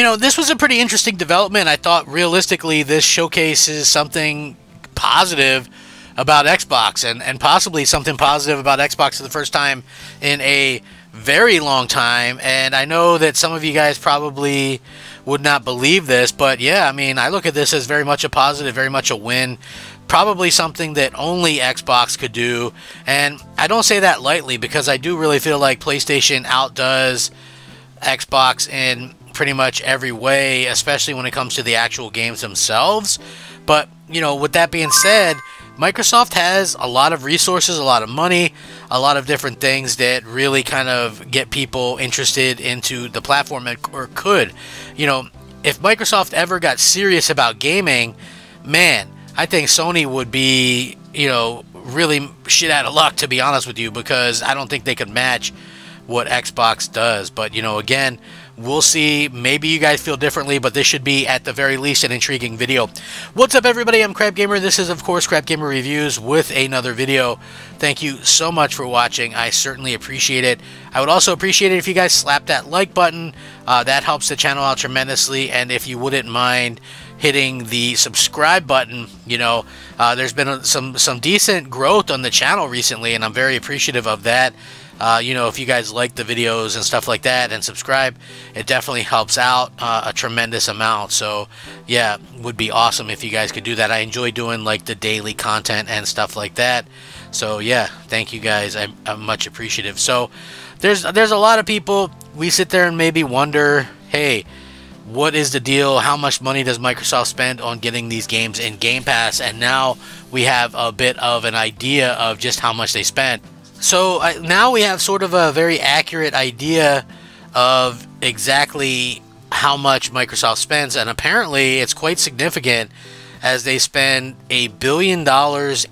you know, this was a pretty interesting development. I thought realistically this showcases something positive about Xbox, and possibly something positive about Xbox for the first time in a very long time. And I know that some of you guys probably would not believe this, but yeah, I mean, I look at this as very much a positive, very much a win. Probably something that only Xbox could do, and I don't say that lightly because I do really feel like PlayStation outdoes Xbox in pretty much every way, especially when it comes to the actual games themselves. But, you know, with that being said, Microsoft has a lot of resources, a lot of money, a lot of different things that really kind of get people interested into the platform, or could. You know, if Microsoft ever got serious about gaming, man, I think Sony would be, you know, really shit out of luck, to be honest with you, because I don't think they could match what Xbox does. But, you know, again, we'll see. Maybe you guys feel differently, but this should be, at the very least, an intriguing video. What's up, everybody? I'm Crab Gamer. This is, of course, Crab Gamer Reviews with another video. Thank you so much for watching. I certainly appreciate it. I would also appreciate it if you guys slap that like button. That helps the channel out tremendously. And if you wouldn't mind hitting the subscribe button, you know, there's been some decent growth on the channel recently, and I'm very appreciative of that. You know, if you guys like the videos and stuff like that and subscribe, it definitely helps out a tremendous amount. So yeah, would be awesome if you guys could do that. I enjoy doing like the daily content and stuff like that. So yeah, thank you guys. I'm much appreciative. So there's a lot of people, we sit there and maybe wonder, hey, what is the deal? How much money does Microsoft spend on getting these games in Game Pass? And now we have a bit of an idea of just how much they spent. So now we have sort of a very accurate idea of exactly how much Microsoft spends, and apparently it's quite significant, as they spend $1 billion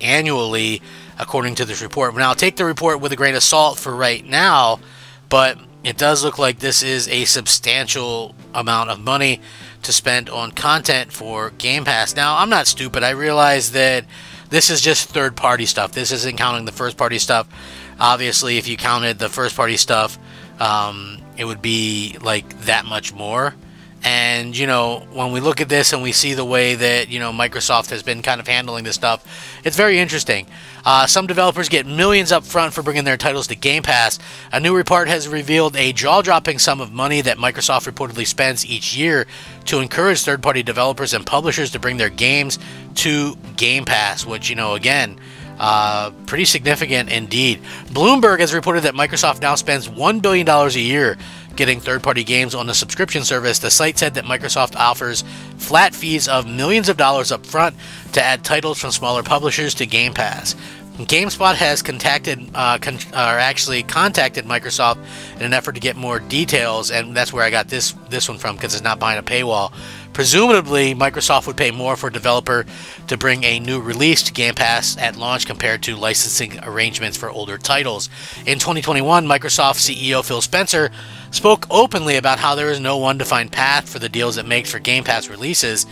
annually, according to this report. Now, take the report with a grain of salt for right now, but it does look like this is a substantial amount of money to spend on content for Game Pass. Now, I'm not stupid. I realize that this is just third-party stuff. This isn't counting the first-party stuff. Obviously, if you counted the first-party stuff, it would be like that much more. And, you know, when we look at this and we see the way that, you know, Microsoft has been kind of handling this stuff, it's very interesting. Some developers get millions up front for bringing their titles to Game Pass. A new report has revealed a jaw-dropping sum of money that Microsoft reportedly spends each year to encourage third-party developers and publishers to bring their games to Game Pass, which, you know, again, pretty significant indeed. Bloomberg has reported that Microsoft now spends $1 billion a year getting third-party games on the subscription service. The site said that Microsoft offers flat fees of millions of dollars up front to add titles from smaller publishers to Game Pass. GameSpot has contacted Microsoft in an effort to get more details, and that's where I got this one from, because it's not behind a paywall. Presumably, Microsoft would pay more for a developer to bring a new release to Game Pass at launch compared to licensing arrangements for older titles. In 2021, Microsoft CEO Phil Spencer spoke openly about how there is no one-defined path for the deals it makes for Game Pass releases,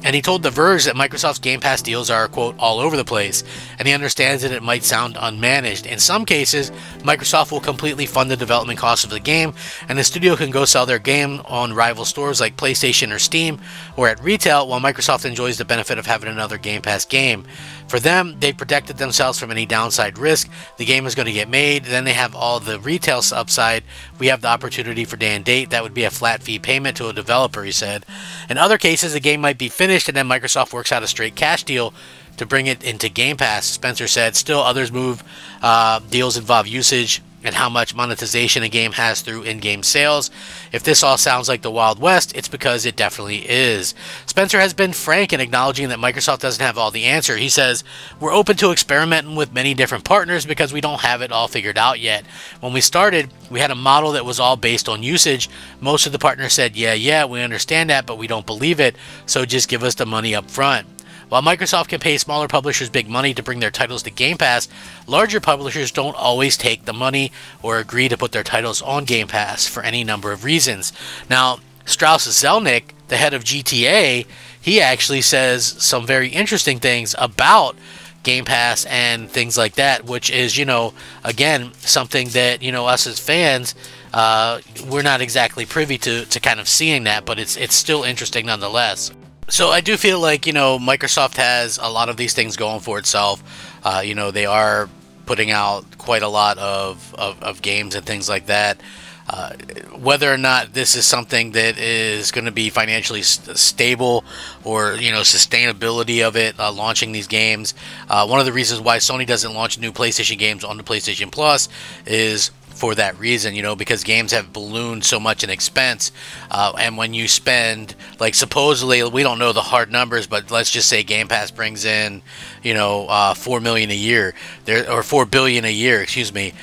and he told The Verge that Microsoft's Game Pass deals are, quote, all over the place, and he understands that it might sound unmanaged. In some cases, Microsoft will completely fund the development costs of the game, and the studio can go sell their game on rival stores like PlayStation or Steam, or at retail, while Microsoft enjoys the benefit of having another Game Pass game. For them, they protected themselves from any downside risk. The game is going to get made, then they have all the retail upside. We have the opportunity for day and date. That would be a flat fee payment to a developer, he said. In other cases, the game might be finished and then Microsoft works out a straight cash deal to bring it into Game Pass, Spencer said. Still, others deals involve usage and how much monetization a game has through in-game sales. If this all sounds like the Wild West, it's because it definitely is. Spencer has been frank in acknowledging that Microsoft doesn't have all the answer. He says, we're open to experimenting with many different partners because we don't have it all figured out yet. When we started, we had a model that was all based on usage. Most of the partners said, yeah, we understand that, but we don't believe it, so just give us the money up front. While Microsoft can pay smaller publishers big money to bring their titles to Game Pass, larger publishers don't always take the money or agree to put their titles on Game Pass for any number of reasons. Now, Strauss Zelnick, the head of GTA, he actually says some very interesting things about Game Pass and things like that, which is, again, something that, us as fans, we're not exactly privy to kind of seeing that, but it's still interesting nonetheless. So I do feel like, Microsoft has a lot of these things going for itself. They are putting out quite a lot of games and things like that. Whether or not this is something that is going to be financially stable, or sustainability of it, launching these games. One of the reasons why Sony doesn't launch new PlayStation games on the PlayStation Plus is for that reason, because games have ballooned so much in expense, and when you spend, like, supposedly, we don't know the hard numbers, but let's just say Game Pass brings in, $4 million a year, or $4 billion a year, excuse me.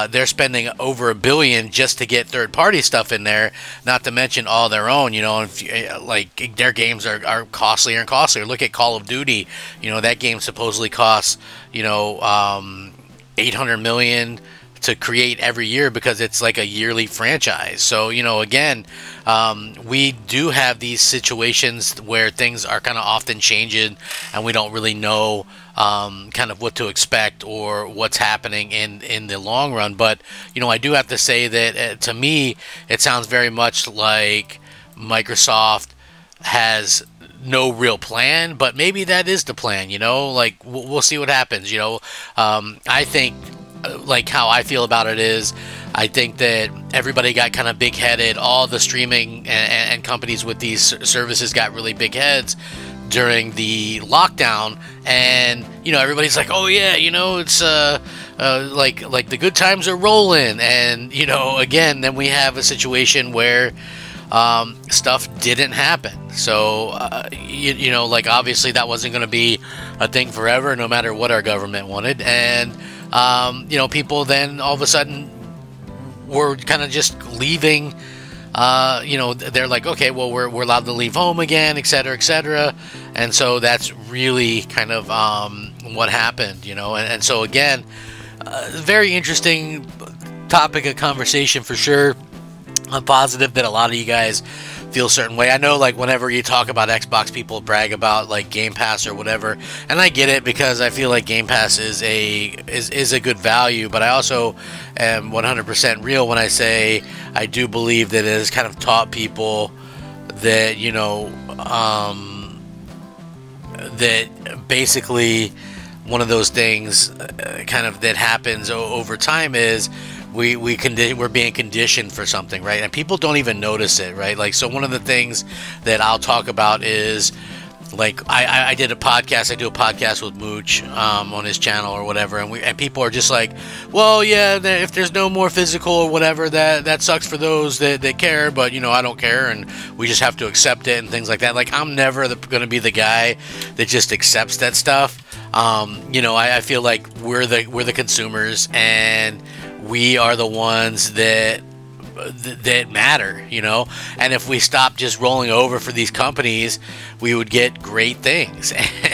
They're spending over $1 billion just to get third-party stuff in there, not to mention all their own. Like, their games are costlier and costlier. Look at Call of Duty. That game supposedly costs, $800 million to create every year, because it's like a yearly franchise. So, again, we do have these situations where things are kind of often changing, and we don't really know kind of what to expect or what's happening in the long run. But, I do have to say that to me, it sounds very much like Microsoft has no real plan, but maybe that is the plan. Like, we'll see what happens. I think, like, how I feel about it is, I think that everybody got kind of big-headed. All the streaming and companies with these services got really big heads during the lockdown, and everybody's like, oh yeah, it's like the good times are rolling, and again, then we have a situation where stuff didn't happen. So like, obviously that wasn't going to be a thing forever, no matter what our government wanted. And people then all of a sudden were kind of just leaving. They're like, okay, well, we're allowed to leave home again, etc., etc. And so that's really kind of what happened. And so again, very interesting topic of conversation for sure. I'm positive that a lot of you guys feel a certain way. I know, like, whenever you talk about Xbox, people brag about, like, Game Pass or whatever, and I get it, because I feel like Game Pass is a good value, but I also am 100% real when I say I do believe that it has kind of taught people that, that basically one of those things kind of that happens over time is we're being conditioned for something, right? And people don't even notice it, right? Like, so one of the things that I'll talk about is, like, I do a podcast with Mooch on his channel or whatever, and people are just like, well, yeah, if there's no more physical or whatever, that sucks for those that care, but I don't care, and we just have to accept it and things like that. Like, I'm never going to be the guy that just accepts that stuff. I feel like we're the consumers, and we are the ones that matter, and if we stop just rolling over for these companies, we would get great things.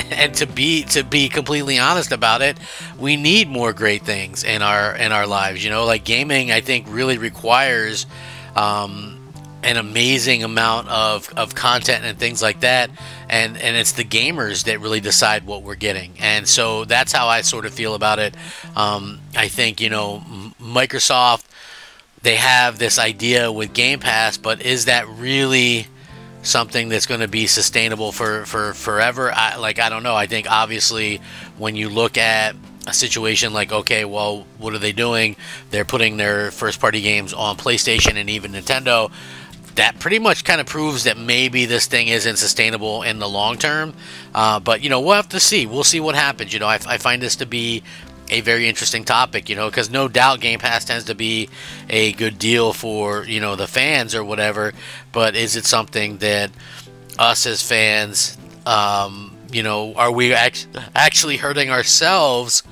And to be completely honest about it, we need more great things in our lives. Like, gaming, I think, really requires an amazing amount of content and things like that, and it's the gamers that really decide what we're getting. And so that's how I sort of feel about it. I think Microsoft, they have this idea with Game Pass, but is that really something that's going to be sustainable for forever? I don't know. I think, obviously, when you look at a situation like, okay, well, what are they doing? They're putting their first-party games on PlayStation and even Nintendo. That pretty much kind of proves that maybe this thing isn't sustainable in the long term. But, we'll have to see. We'll see what happens. I find this to be a very interesting topic, because no doubt Game Pass tends to be a good deal for, the fans or whatever. But is it something that us as fans, are we actually hurting ourselves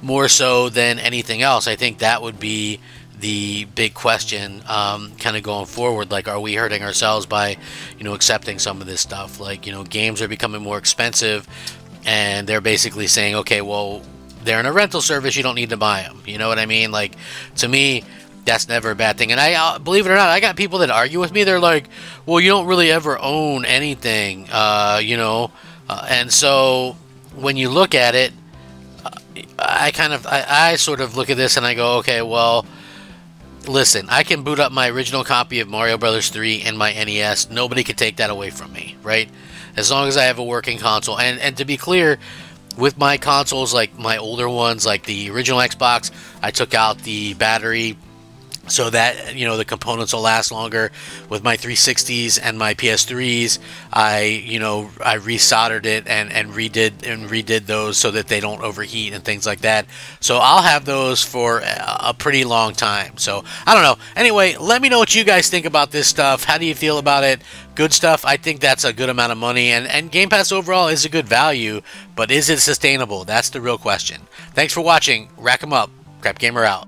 more so than anything else? I think that would be the big question, kind of going forward. Like, are we hurting ourselves by, accepting some of this stuff? Like, games are becoming more expensive, and they're basically saying, okay, well, they're in a rental service, you don't need to buy them. You know what I mean? Like, to me, that's never a bad thing. And I believe it or not, I got people that argue with me. They're like, well, you don't really ever own anything, and so when you look at it, I sort of look at this and I go, okay, well, listen, I can boot up my original copy of Mario Brothers 3 in my NES. Nobody can take that away from me, right? As long as I have a working console. And to be clear, with my consoles, like my older ones, like the original Xbox, I took out the battery so that, you know, the components will last longer. With my 360s and my PS3s, I resoldered it and redid those so that they don't overheat and things like that. So I'll have those for a pretty long time. So I don't know. Anyway, let me know what you guys think about this stuff. How do you feel about it? Good stuff. I think that's a good amount of money, and Game Pass overall is a good value, but is it sustainable? That's the real question. Thanks for watching. Rack 'em up. Crap Gamer out.